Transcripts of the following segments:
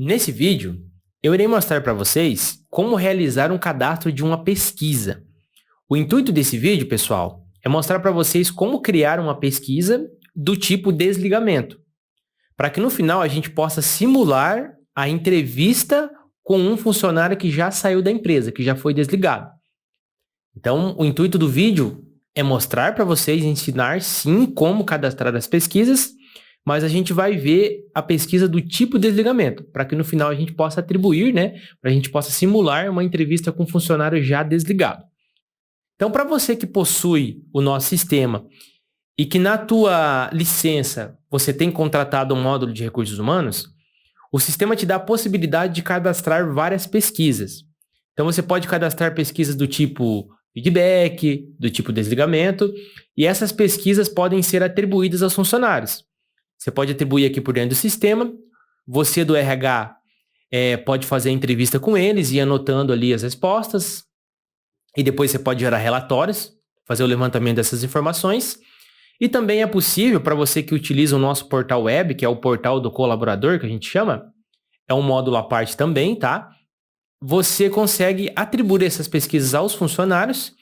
Nesse vídeo, eu irei mostrar para vocês como realizar um cadastro de uma pesquisa. O intuito desse vídeo, pessoal, é mostrar para vocês como criar uma pesquisa do tipo desligamento, para que no final a gente possa simular a entrevista com um funcionário que já saiu da empresa, que já foi desligado. Então, o intuito do vídeo é mostrar para vocês, ensinar sim como cadastrar as pesquisas, mas a gente vai ver a pesquisa do tipo desligamento, para que no final a gente possa atribuir, para a gente possa simular uma entrevista com um funcionário já desligado. Então, para você que possui o nosso sistema e que na tua licença você tem contratado um módulo de recursos humanos, o sistema te dá a possibilidade de cadastrar várias pesquisas. Então, você pode cadastrar pesquisas do tipo feedback, do tipo desligamento, e essas pesquisas podem ser atribuídas aos funcionários. Você pode atribuir aqui por dentro do sistema, você do RH pode fazer a entrevista com eles e ir anotando ali as respostas, e depois você pode gerar relatórios, fazer o levantamento dessas informações. E também é possível, para você que utiliza o nosso portal web, que é o portal do colaborador, que a gente chama, é um módulo à parte também, tá? Você consegue atribuir essas pesquisas aos funcionários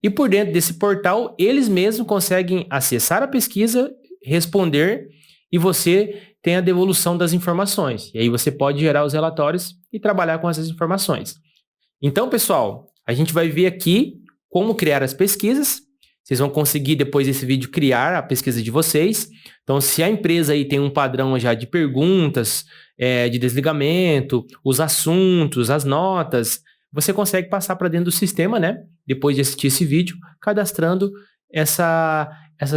e por dentro desse portal, eles mesmos conseguem acessar a pesquisa, responder e você tem a devolução das informações. E aí você pode gerar os relatórios e trabalhar com essas informações. Então, pessoal, a gente vai ver aqui como criar as pesquisas. Vocês vão conseguir, depois desse vídeo, criar a pesquisa de vocês. Então, se a empresa aí tem um padrão já de perguntas, de desligamento, os assuntos, as notas, você consegue passar para dentro do sistema, depois de assistir esse vídeo, cadastrando essa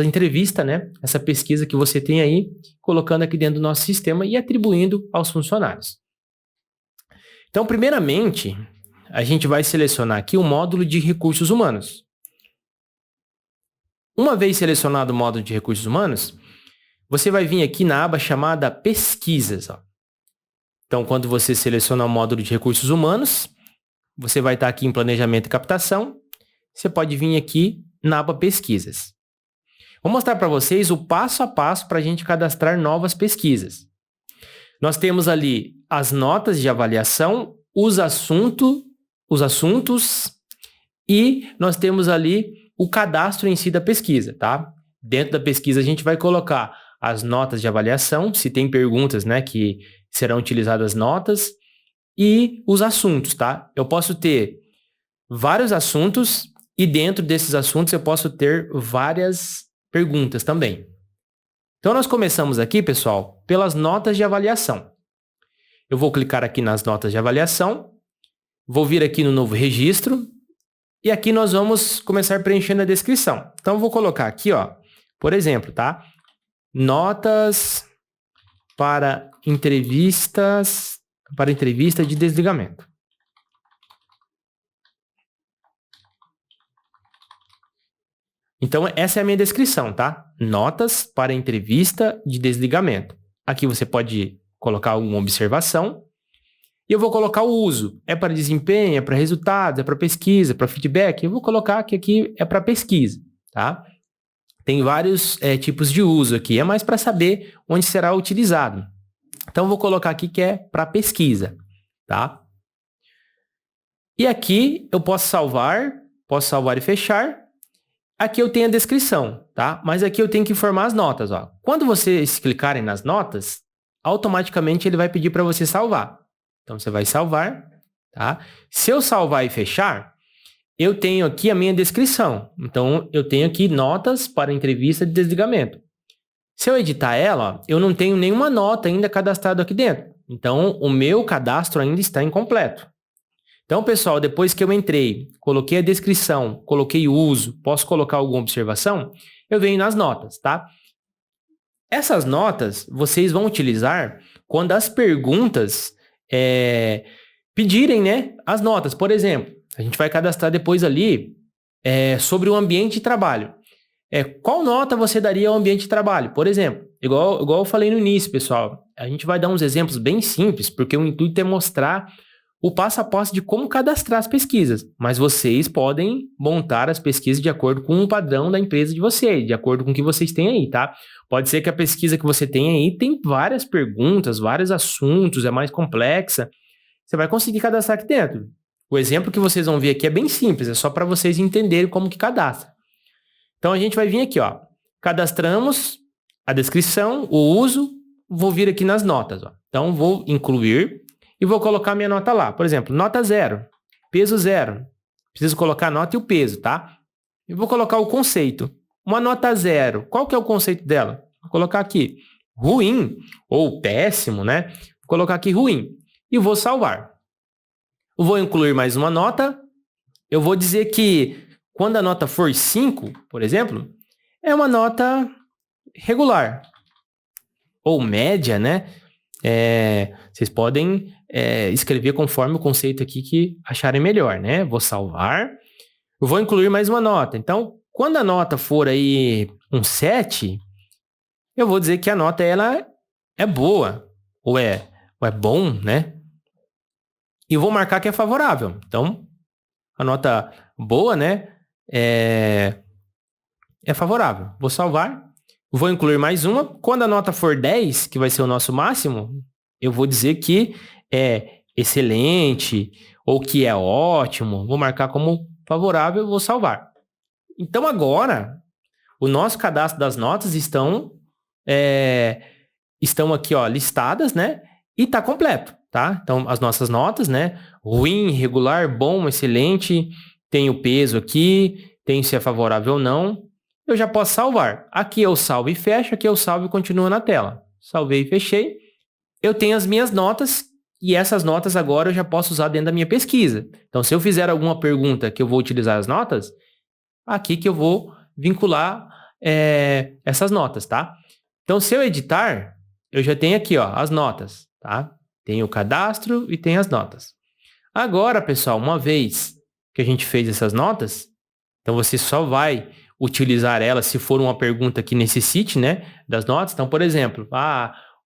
entrevista, essa pesquisa que você tem aí, colocando aqui dentro do nosso sistema e atribuindo aos funcionários. Então, primeiramente, a gente vai selecionar aqui o módulo de recursos humanos. Uma vez selecionado o módulo de recursos humanos, você vai vir aqui na aba chamada Pesquisas. Então, quando você seleciona o módulo de recursos humanos, você vai estar aqui em Planejamento e Captação. Você pode vir aqui na aba Pesquisas. Vou mostrar para vocês o passo a passo para a gente cadastrar novas pesquisas. Nós temos ali as notas de avaliação, os assuntos e nós temos ali o cadastro em si da pesquisa, tá? Dentro da pesquisa a gente vai colocar as notas de avaliação, se tem perguntas, que serão utilizadas notas, e os assuntos, tá? Eu posso ter vários assuntos e dentro desses assuntos eu posso ter várias perguntas também. Então nós começamos aqui, pessoal, pelas notas de avaliação. Eu vou clicar aqui nas notas de avaliação, vou vir aqui no novo registro, e aqui nós vamos começar preenchendo a descrição. Então, eu vou colocar aqui, por exemplo, tá? Notas para entrevista de desligamento. Então, essa é a minha descrição, tá? Notas para entrevista de desligamento. Aqui você pode colocar alguma observação. E eu vou colocar o uso. É para desempenho, é para resultados, é para pesquisa, é para feedback. Eu vou colocar que aqui é para pesquisa, tá? Tem vários tipos de uso aqui. É mais para saber onde será utilizado. Então, eu vou colocar aqui que é para pesquisa, tá? E aqui eu posso salvar e fechar. Aqui eu tenho a descrição, tá? Mas aqui eu tenho que informar as notas, Quando vocês clicarem nas notas, automaticamente ele vai pedir para você salvar. Então, você vai salvar, tá? Se eu salvar e fechar, eu tenho aqui a minha descrição. Então, eu tenho aqui notas para entrevista de desligamento. Se eu editar ela, eu não tenho nenhuma nota ainda cadastrada aqui dentro. Então, o meu cadastro ainda está incompleto. Então, pessoal, depois que eu entrei, coloquei a descrição, coloquei o uso, posso colocar alguma observação, eu venho nas notas, tá? Essas notas, vocês vão utilizar quando as perguntas pedirem, as notas. Por exemplo, a gente vai cadastrar depois ali sobre o ambiente de trabalho. Qual nota você daria ao ambiente de trabalho? Por exemplo, igual eu falei no início, pessoal, a gente vai dar uns exemplos bem simples, porque o intuito é mostrar o passo a passo de como cadastrar as pesquisas, mas vocês podem montar as pesquisas de acordo com o padrão da empresa de vocês, de acordo com o que vocês têm aí, tá? Pode ser que a pesquisa que você tem aí tem várias perguntas, vários assuntos, é mais complexa. Você vai conseguir cadastrar aqui dentro. O exemplo que vocês vão ver aqui é bem simples, é só para vocês entenderem como que cadastra. Então, a gente vai vir aqui, ó. Cadastramos a descrição, o uso, vou vir aqui nas notas, ó. Então, vou incluir e vou colocar minha nota lá. Por exemplo, nota 0, peso 0. Preciso colocar a nota e o peso, tá? E vou colocar o conceito. Uma nota 0, qual que é o conceito dela? Vou colocar aqui ruim ou péssimo, né? Vou colocar aqui ruim e vou salvar. Eu vou incluir mais uma nota. Eu vou dizer que quando a nota for 5, por exemplo, é uma nota regular ou média, né? Vocês podem escrever conforme o conceito aqui que acharem melhor, né? Vou salvar. Eu vou incluir mais uma nota. Então, quando a nota for aí um 7, eu vou dizer que a nota ela é boa ou é bom, né? E vou marcar que é favorável. Então, a nota boa, né? É favorável. Vou salvar. Vou incluir mais uma. Quando a nota for 10, que vai ser o nosso máximo, eu vou dizer que é excelente ou que é ótimo. Vou marcar como favorável e vou salvar. Então, agora, o nosso cadastro das notas estão aqui, ó, listadas, né? E está completo, tá? Então, as nossas notas, né? Ruim, regular, bom, excelente. Tem o peso aqui, tem se é favorável ou não. Eu já posso salvar. Aqui eu salvo e fecho, aqui eu salvo e continuo na tela. Salvei e fechei. Eu tenho as minhas notas e essas notas agora eu já posso usar dentro da minha pesquisa. Então, se eu fizer alguma pergunta que eu vou utilizar as notas, aqui que eu vou vincular essas notas, tá? Então, se eu editar, eu já tenho aqui, ó, as notas, tá? Tem o cadastro e tem as notas. Agora, pessoal, uma vez que a gente fez essas notas, então você só vai utilizar elas se for uma pergunta que necessite, né, das notas. Então, por exemplo,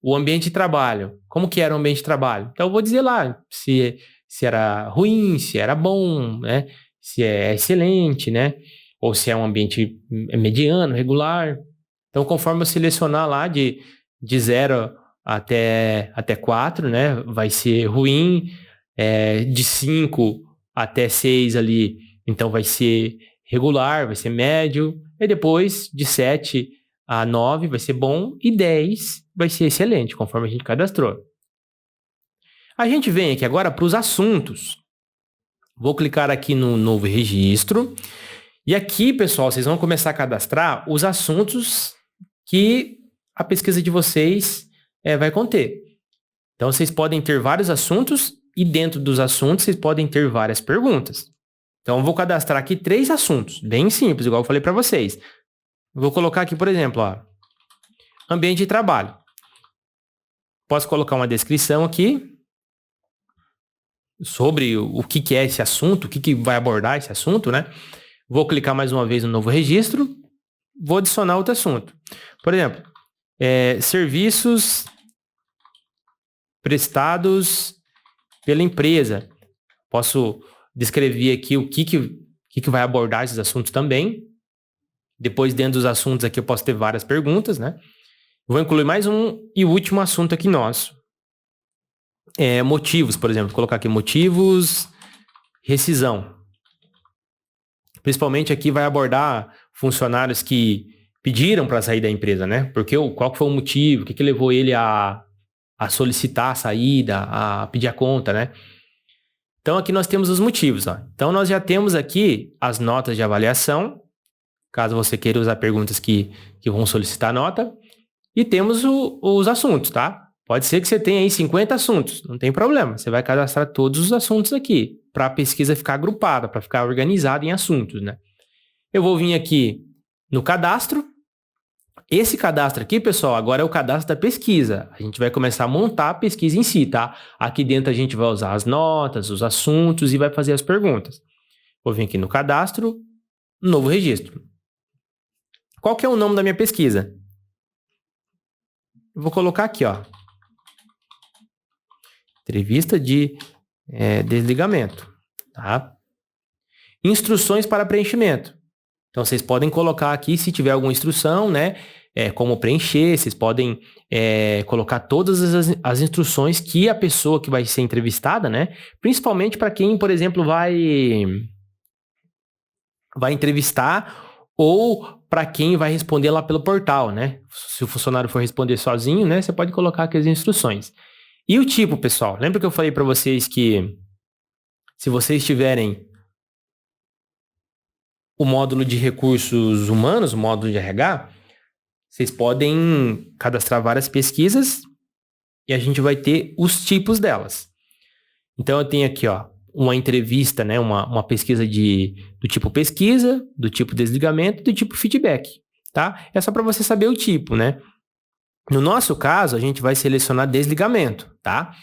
o ambiente de trabalho. Como que era o ambiente de trabalho? Então, eu vou dizer lá se era ruim, se era bom, né, se é excelente, né, ou se é um ambiente mediano, regular. Então, conforme eu selecionar lá de 0 até 4, né, vai ser ruim, de 5 até 6 ali, então vai ser regular, vai ser médio, e depois de 7 a 9 vai ser bom e 10 vai ser excelente, conforme a gente cadastrou. A gente vem aqui agora para os assuntos. Vou clicar aqui no novo registro. E aqui, pessoal, vocês vão começar a cadastrar os assuntos que a pesquisa de vocês vai conter. Então, vocês podem ter vários assuntos e dentro dos assuntos vocês podem ter várias perguntas. Então, eu vou cadastrar aqui 3 assuntos, bem simples, igual eu falei para vocês. Vou colocar aqui, por exemplo, ó, ambiente de trabalho. Posso colocar uma descrição aqui sobre o que é esse assunto, o que vai abordar esse assunto, né? Vou clicar mais uma vez no novo registro, vou adicionar outro assunto. Por exemplo, serviços prestados pela empresa. Posso descrever aqui o que vai abordar esses assuntos também. Depois, dentro dos assuntos aqui, eu posso ter várias perguntas, né? Vou incluir mais um e último assunto aqui nosso. Motivos, por exemplo. Vou colocar aqui motivos, rescisão. Principalmente aqui vai abordar funcionários que pediram para sair da empresa, né? Porque qual foi o motivo, o que levou ele a solicitar a saída, a pedir a conta, né? Então, aqui nós temos os motivos, ó. Então, nós já temos aqui as notas de avaliação, caso você queira usar perguntas que vão solicitar nota. E temos os assuntos, tá? Pode ser que você tenha aí 50 assuntos, não tem problema. Você vai cadastrar todos os assuntos aqui, para a pesquisa ficar agrupada, para ficar organizada em assuntos, né? Eu vou vir aqui no cadastro. Esse cadastro aqui, pessoal, agora é o cadastro da pesquisa. A gente vai começar a montar a pesquisa em si, tá? Aqui dentro a gente vai usar as notas, os assuntos e vai fazer as perguntas. Vou vir aqui no cadastro, novo registro. Qual que é o nome da minha pesquisa? Eu vou colocar aqui, ó. Entrevista de desligamento, tá? Instruções para preenchimento. Então, vocês podem colocar aqui, se tiver alguma instrução, né? Como preencher, vocês podem colocar todas as instruções que a pessoa que vai ser entrevistada, né? Principalmente para quem, por exemplo, vai entrevistar ou para quem vai responder lá pelo portal, né? Se o funcionário for responder sozinho, né? Você pode colocar aqui as instruções. E o tipo, pessoal? Lembra que eu falei para vocês que se vocês tiverem o módulo de recursos humanos, o módulo de RH, vocês podem cadastrar várias pesquisas e a gente vai ter os tipos delas. Então, eu tenho aqui, ó, uma entrevista, né, uma pesquisa do tipo pesquisa, do tipo desligamento, do tipo feedback, tá? É só para você saber o tipo, né? No nosso caso, a gente vai selecionar desligamento, tá?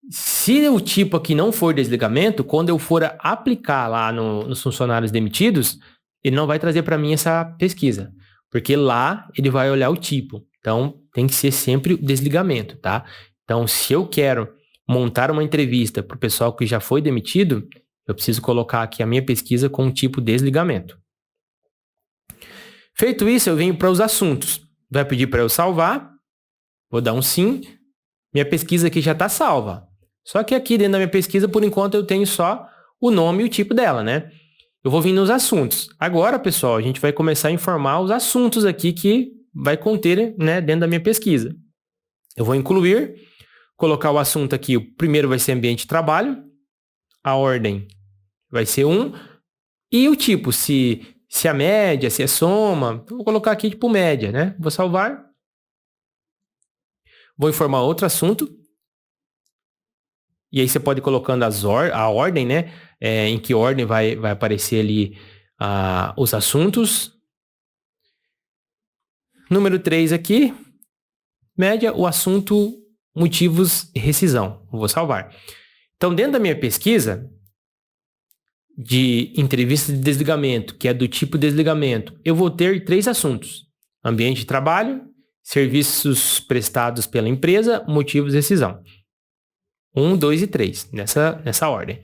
Se o tipo aqui não for desligamento, quando eu for aplicar lá nos funcionários demitidos, ele não vai trazer para mim essa pesquisa, porque lá ele vai olhar o tipo. Então, tem que ser sempre o desligamento, tá? Então, se eu quero montar uma entrevista para o pessoal que já foi demitido, eu preciso colocar aqui a minha pesquisa com o tipo desligamento. Feito isso, eu venho para os assuntos. Vai pedir para eu salvar, vou dar um sim. Minha pesquisa aqui já está salva. Só que aqui dentro da minha pesquisa, por enquanto, eu tenho só o nome e o tipo dela, né? Eu vou vir nos assuntos. Agora, pessoal, a gente vai começar a informar os assuntos aqui que vai conter, né, dentro da minha pesquisa. Eu vou incluir, colocar o assunto aqui. O primeiro vai ser ambiente de trabalho. A ordem vai ser 1. E o tipo, se a média, se é soma. Eu vou colocar aqui tipo média, né? Vou salvar. Vou informar outro assunto. E aí você pode ir colocando a ordem, né? Em que ordem vai aparecer ali os assuntos. Número 3 aqui. Média, o assunto motivos e rescisão. Vou salvar. Então, dentro da minha pesquisa de entrevista de desligamento, que é do tipo desligamento, eu vou ter 3 assuntos. Ambiente de trabalho, serviços prestados pela empresa, motivos de rescisão. 1, 2 e 3, nessa ordem.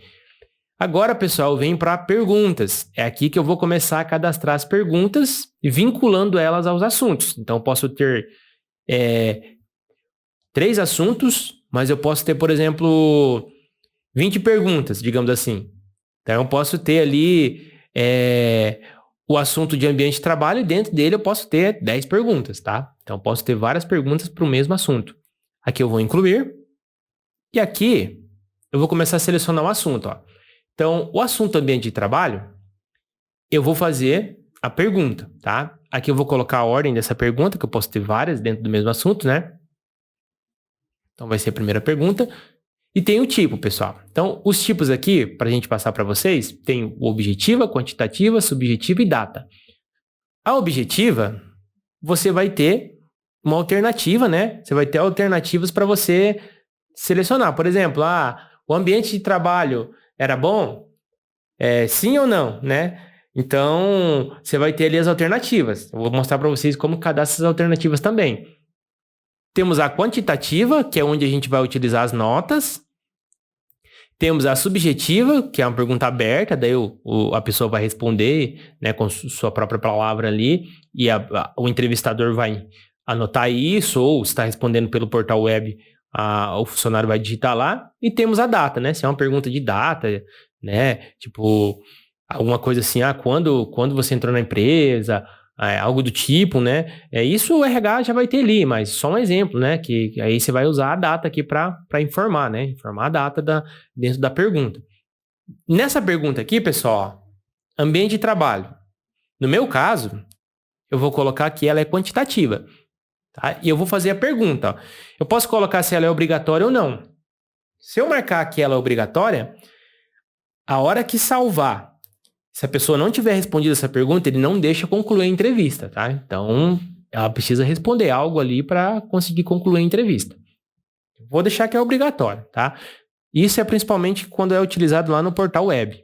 Agora, pessoal, vem para perguntas. É aqui que eu vou começar a cadastrar as perguntas e vinculando elas aos assuntos. Então, eu posso ter 3 assuntos, mas eu posso ter, por exemplo, 20 perguntas, digamos assim. Então, eu posso ter ali o assunto de ambiente de trabalho e dentro dele eu posso ter 10 perguntas, tá? Então, eu posso ter várias perguntas para o mesmo assunto. Aqui eu vou incluir. E aqui eu vou começar a selecionar o assunto, ó. Então, o assunto ambiente de trabalho, eu vou fazer a pergunta, tá? Aqui eu vou colocar a ordem dessa pergunta, que eu posso ter várias dentro do mesmo assunto, né? Então, vai ser a primeira pergunta. E tem o tipo, pessoal. Então, os tipos aqui, para a gente passar para vocês, tem o objetiva, quantitativa, subjetiva e data. A objetiva, você vai ter uma alternativa, né? Você vai ter alternativas para você selecionar. Por exemplo, o ambiente de trabalho era bom? Sim ou não, né? Então, você vai ter ali as alternativas. Eu vou mostrar para vocês como cadastrar essas alternativas também. Temos a quantitativa, que é onde a gente vai utilizar as notas. Temos a subjetiva, que é uma pergunta aberta, daí a pessoa vai responder, né, com sua própria palavra ali, e o entrevistador vai anotar isso, ou se está respondendo pelo portal web, o funcionário vai digitar lá. E temos a data, né? Se é uma pergunta de data, né? Tipo, alguma coisa assim, quando você entrou na empresa, algo do tipo, né? Isso o RH já vai ter ali, mas só um exemplo, né? Que aí você vai usar a data aqui para informar, né? Informar a data dentro da pergunta. Nessa pergunta aqui, pessoal, ambiente de trabalho. No meu caso, eu vou colocar que ela é quantitativa. Tá? E eu vou fazer a pergunta. Ó. Eu posso colocar se ela é obrigatória ou não. Se eu marcar que ela é obrigatória, a hora que salvar, se a pessoa não tiver respondido essa pergunta, ele não deixa concluir a entrevista, tá? Então, ela precisa responder algo ali para conseguir concluir a entrevista. Vou deixar que é obrigatório, tá? Isso é principalmente quando é utilizado lá no portal web.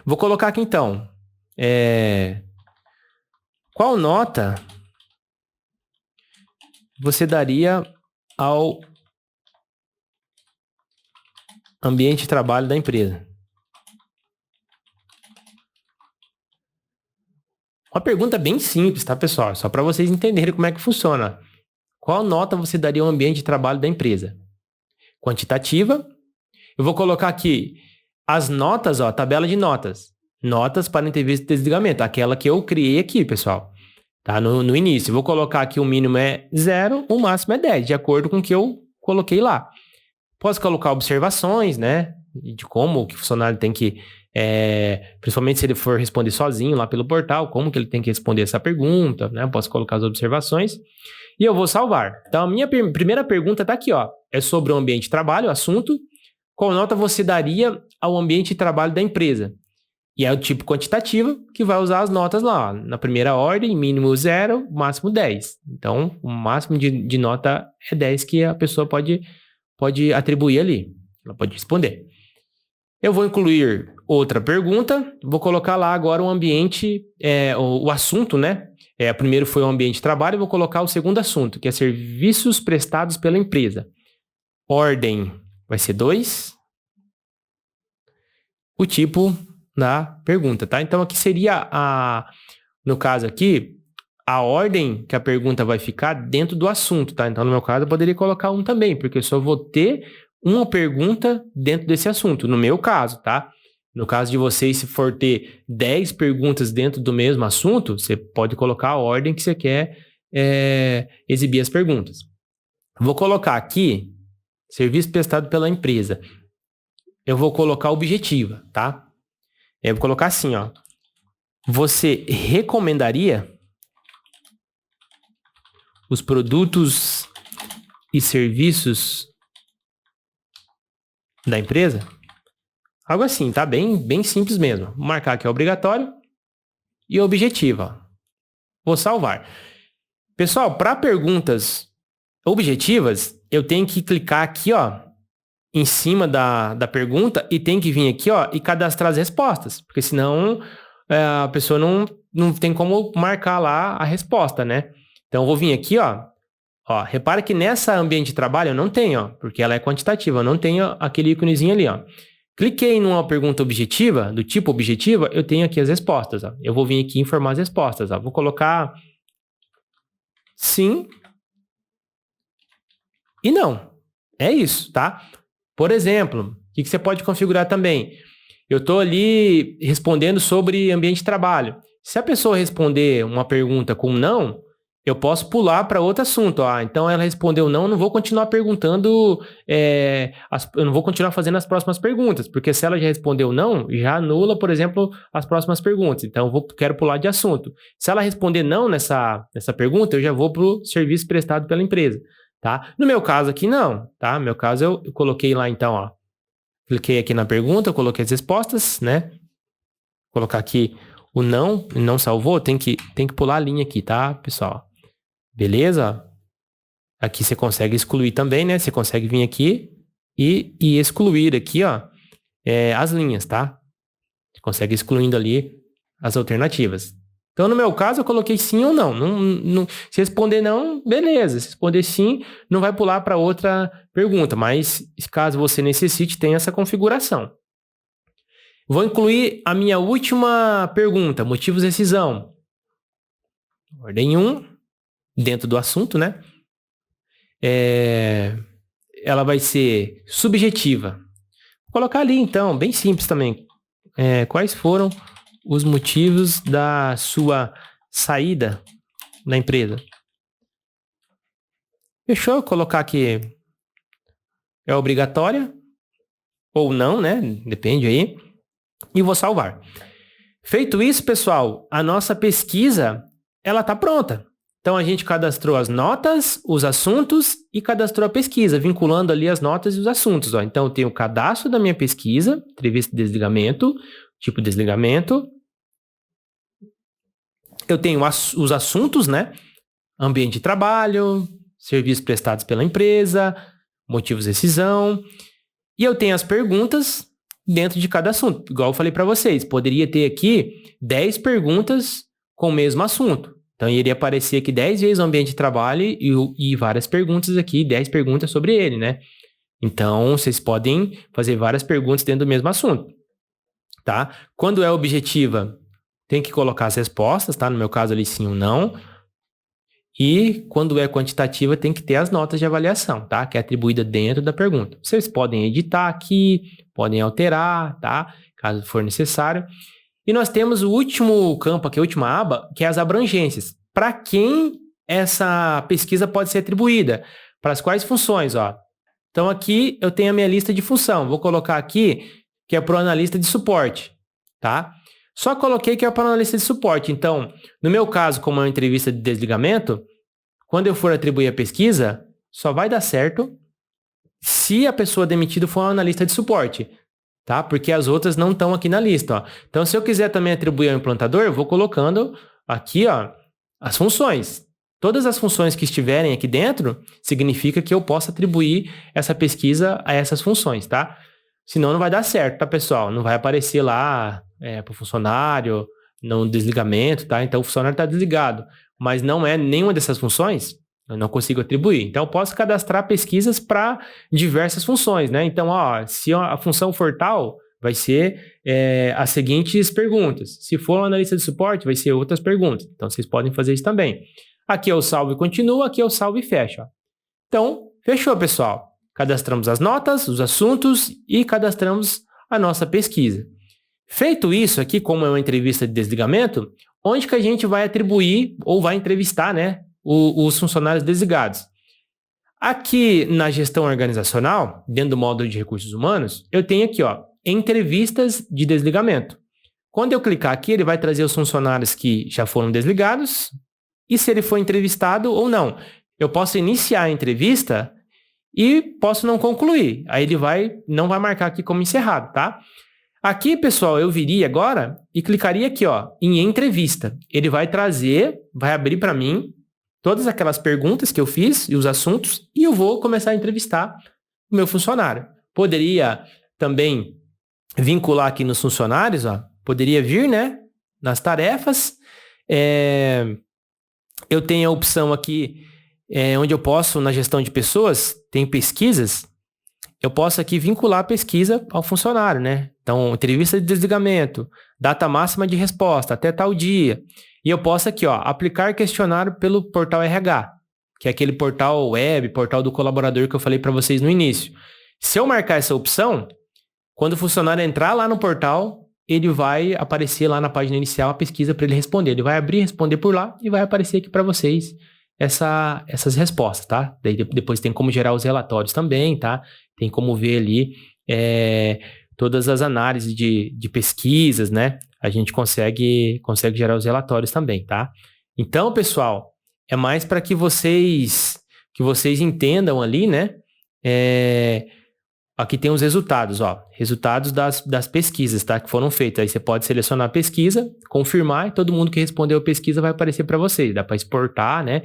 Vou colocar aqui então. Qual nota você daria ao Ambiente de trabalho da empresa. Uma pergunta bem simples, tá, pessoal? Só para vocês entenderem como é que funciona. Qual nota você daria ao ambiente de trabalho da empresa? Quantitativa. Eu vou colocar aqui as notas, ó, tabela de notas. Notas para entrevista de desligamento, aquela que eu criei aqui, pessoal. Tá? No início. Eu vou colocar aqui o mínimo é 0, o máximo é 10, de acordo com o que eu coloquei lá. Posso colocar observações, né? De como que o funcionário tem que, principalmente se ele for responder sozinho lá pelo portal, como que ele tem que responder essa pergunta, né? Posso colocar as observações e eu vou salvar. Então, a minha primeira pergunta está aqui, ó. É sobre o ambiente de trabalho, assunto. Qual nota você daria ao ambiente de trabalho da empresa? E é o tipo quantitativo que vai usar as notas lá. Ó. Na primeira ordem, mínimo 0, máximo 10. Então, o máximo de nota é 10 que a pessoa pode atribuir ali. Ela pode responder. Eu vou incluir outra pergunta. Vou colocar lá agora o ambiente, o assunto, né? Primeiro foi o ambiente de trabalho. Vou colocar o segundo assunto, que é serviços prestados pela empresa. Ordem vai ser 2. O tipo da pergunta, tá? Então, aqui seria no caso aqui, a ordem que a pergunta vai ficar dentro do assunto, tá? Então, no meu caso, eu poderia colocar um também, porque eu só vou ter uma pergunta dentro desse assunto, no meu caso, tá? No caso de vocês, se for ter 10 perguntas dentro do mesmo assunto, você pode colocar a ordem que você quer exibir as perguntas. Vou colocar aqui, serviço prestado pela empresa. Eu vou colocar objetiva, tá? Eu vou colocar assim, ó. Você recomendaria os produtos e serviços da empresa? Algo assim, tá? Bem simples mesmo. Vou marcar aqui obrigatório e objetiva. Vou salvar. Pessoal, para perguntas objetivas, eu tenho que clicar aqui, ó, em cima da pergunta e tem que vir aqui, ó, e cadastrar as respostas, porque senão a pessoa não tem como marcar lá a resposta, né? Então, eu vou vir aqui, ó, repara que nessa ambiente de trabalho eu não tenho, ó, porque ela é quantitativa, eu não tenho aquele íconezinho ali, ó. Cliquei numa pergunta objetiva, do tipo objetiva, eu tenho aqui as respostas, ó. Eu vou vir aqui informar as respostas, ó. Vou colocar sim e não. É isso, tá? Por exemplo, o que você pode configurar também? Eu estou ali respondendo sobre ambiente de trabalho. Se a pessoa responder uma pergunta com não, eu posso pular para outro assunto. Então ela respondeu não, eu não vou continuar perguntando, eu não vou continuar fazendo as próximas perguntas, porque se ela já respondeu não, já anula, por exemplo, as próximas perguntas. Então quero pular de assunto. Se ela responder não nessa pergunta, eu já vou para o serviço prestado pela empresa. Tá? No meu caso aqui, não. Tá? No meu caso, eu coloquei lá, então, ó. Cliquei aqui na pergunta, coloquei as respostas, né? Vou colocar aqui o não salvou, tem que pular a linha aqui, tá, pessoal? Beleza? Aqui você consegue excluir também, né? Você consegue vir aqui e excluir aqui, ó, as linhas, tá? Você consegue excluindo ali as alternativas. Então, no meu caso, eu coloquei sim ou não. Se responder não, beleza. Se responder sim, não vai pular para outra pergunta. Mas, caso você necessite, tem essa configuração. Vou incluir a minha última pergunta, motivos de decisão. Ordem 1, dentro do assunto, né? Ela vai ser subjetiva. Vou colocar ali, então, bem simples também. Quais foram os motivos da sua saída da empresa? Fechou? Eu colocar aqui é obrigatória ou não, né? Depende aí. E vou salvar. Feito isso, pessoal, a nossa pesquisa, ela tá pronta. Então, a gente cadastrou as notas, os assuntos e cadastrou a pesquisa, vinculando ali as notas e os assuntos. Ó. Então, eu tenho o cadastro da minha pesquisa, entrevista de desligamento, tipo de desligamento. Eu tenho os assuntos, né? Ambiente de trabalho, serviços prestados pela empresa, motivos de decisão. E eu tenho as perguntas dentro de cada assunto. Igual eu falei para vocês, poderia ter aqui 10 perguntas com o mesmo assunto. Então, iria aparecer aqui 10 vezes o ambiente de trabalho e várias perguntas aqui, 10 perguntas sobre ele, né? Então, vocês podem fazer várias perguntas dentro do mesmo assunto, tá? Quando é objetiva, tem que colocar as respostas, tá? No meu caso ali, sim ou não. E quando é quantitativa, tem que ter as notas de avaliação, tá? Que é atribuída dentro da pergunta. Vocês podem editar aqui, podem alterar, tá? Caso for necessário. E nós temos o último campo aqui, a última aba, que é as abrangências. Para quem essa pesquisa pode ser atribuída? Para as quais funções, ó? Então aqui eu tenho a minha lista de função. Vou colocar aqui que é para o analista de suporte, tá? Só coloquei que é para o analista de suporte. Então, no meu caso, como é uma entrevista de desligamento, quando eu for atribuir a pesquisa, só vai dar certo se a pessoa demitida for um analista de suporte, tá? Porque as outras não estão aqui na lista, ó. Então, se eu quiser também atribuir ao implantador, eu vou colocando aqui, ó, as funções. Todas as funções que estiverem aqui dentro, significa que eu posso atribuir essa pesquisa a essas funções, tá? Senão não vai dar certo, tá, pessoal? Não vai aparecer lá para o funcionário, no desligamento, tá? Então, o funcionário está desligado, mas não é nenhuma dessas funções, eu não consigo atribuir. Então, eu posso cadastrar pesquisas para diversas funções, né? Então, ó, se a função for tal, vai ser as seguintes perguntas. Se for um analista de suporte, vai ser outras perguntas. Então, vocês podem fazer isso também. Aqui eu salvo e continuo, aqui eu salvo e fecho. Ó. Então, fechou, pessoal. Cadastramos as notas, os assuntos e cadastramos a nossa pesquisa. Feito isso aqui, como é uma entrevista de desligamento, onde que a gente vai atribuir ou vai entrevistar, né, os funcionários desligados? Aqui na gestão organizacional, dentro do módulo de recursos humanos, eu tenho aqui, ó, entrevistas de desligamento. Quando eu clicar aqui, ele vai trazer os funcionários que já foram desligados e se ele foi entrevistado ou não. Eu posso iniciar a entrevista e posso não concluir. Aí ele não vai marcar aqui como encerrado, tá? Aqui, pessoal, eu viria agora e clicaria aqui, ó, em entrevista. Ele vai abrir para mim todas aquelas perguntas que eu fiz e os assuntos e eu vou começar a entrevistar o meu funcionário. Poderia também vincular aqui nos funcionários, ó, poderia vir, né, nas tarefas. Eu tenho a opção aqui onde eu posso, na gestão de pessoas, tem pesquisas, eu posso aqui vincular a pesquisa ao funcionário, né? Então, entrevista de desligamento, data máxima de resposta, até tal dia. E eu posso aqui, ó, aplicar questionário pelo portal RH, que é aquele portal web, portal do colaborador que eu falei para vocês no início. Se eu marcar essa opção, quando o funcionário entrar lá no portal, ele vai aparecer lá na página inicial a pesquisa para ele responder. Ele vai abrir e responder por lá e vai aparecer aqui para vocês essas respostas, tá? Daí depois tem como gerar os relatórios também, tá? Tem como ver ali todas as análises de pesquisas, né? A gente consegue gerar os relatórios também, tá? Então, pessoal, é mais para que vocês entendam ali, né? Aqui tem os resultados, ó. Resultados das pesquisas, tá? Que foram feitas. Aí você pode selecionar a pesquisa, confirmar e todo mundo que respondeu a pesquisa vai aparecer para vocês. Dá para exportar, né?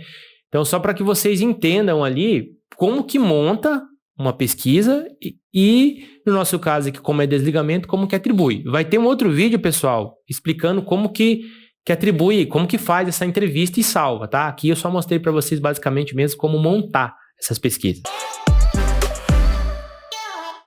Então, só para que vocês entendam ali como que monta uma pesquisa e, no nosso caso aqui, como é desligamento, como que atribui. Vai ter um outro vídeo, pessoal, explicando como que atribui, como que faz essa entrevista e salva, tá? Aqui eu só mostrei para vocês basicamente mesmo como montar essas pesquisas.